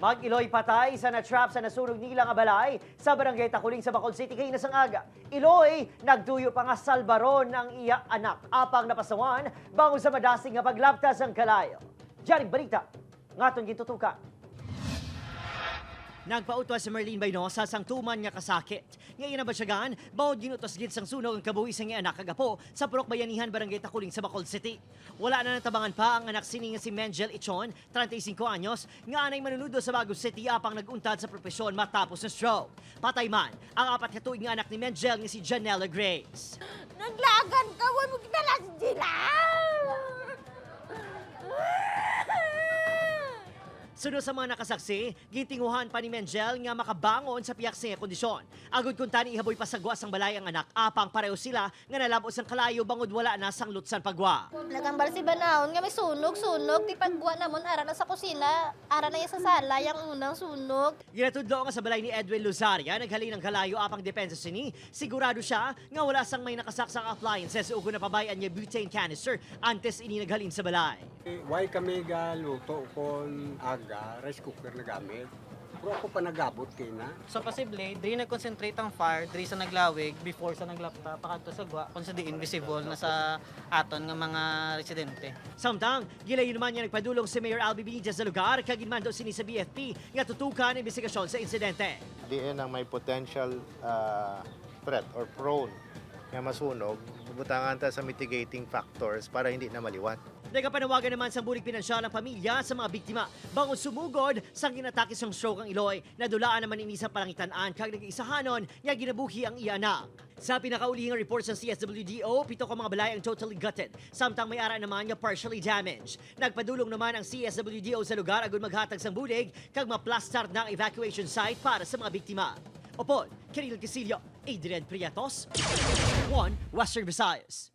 Mag-Iloy patay sa na-trap sa nasunog nilang abalay sa barangay Takuling sa Bacolod City kay Nasangaga. Iloy, nagtuyo pa nga salbaron ng iya anak. Apang napasawan, bangon sa madasing nga paglaptas ang kalayo. Diyaring balita, ngaton gitutukan. Nagpautwas si Merlene Baynosa sang tuman nga kasakit. Ngayon na basyagan, bawod ginutos gid sang sunog ang kabuhi sang anak kagapo sa Purok Bayanihan Barangay Takuling sa Bacolod City. Wala na natabangan pa ang anak sini nga si Mengel Ichon, 35 anyos, nga anay manunudo sa Bagos City apang naguntad sa propesyon matapos ng stroke. Patay man ang apat katuig nga anak ni Mengel nga si Janella Grace. Naglagan ka, huwag mo kinalas sila! Sunod sa mga nakasaksi, gintinguhan pa ni Mengel nga makabangon sa piyak nga kondisyon. Agud kung tani ihaboy pasagwa sang balay ang anak, apang pareho sila nga nalabos ang kalayo bangod wala na sang lutsan pagwa. Nagambal si Banaon nga may sunog, di pagguwa namon ara na sa kusina, ara na iya sa sala, yung unang sunog. Ginatudlo nga sa balay ni Edwin Luzaria, naghalin ng kalayo apang depensa sini. Sigurado siya nga wala sang may nakasaksang appliances o kung napabayan niya butane canister antes ini naghalin sa balay. Why kami galuto kon aga, rice cooker na gamit. Pero ako pa nagabot kina. So posible, di nag-concentrate ang fire, di sa naglawig, before sa naglapta, pakanto sa gwa, kung sa di invisible na sa aton ng mga residente. Samtang, gilayon naman niya nagpadulong si Mayor Albi Benitez sa lugar, kaginman daw sini sa BFP nga tutukan ang investigasyon sa insidente. Diin ang may potential threat or prone nga masunog, bubutangan ta sa mitigating factors para hindi na maliwan. Nagapanawagan naman sa bulig pinansyal ng pamilya sa mga biktima. Bangon sumugod sa ginatake sang stroke ang Iloy, nadulaan naman ini sa palangitan-an kag nag-isahanon nga ginabuhi ang iya anak. Sa pinakaulihing report sa CSWDO, 7 ka mga balay ang totally gutted, samtang may ara naman nga partially damaged. Nagpadulong naman ang CSWDO sa lugar agud maghatag sang bulig kag maplastar ng evacuation site para sa mga biktima. Opon, Kiril Casillo, Adrian Priatos, 1 Western Visayas.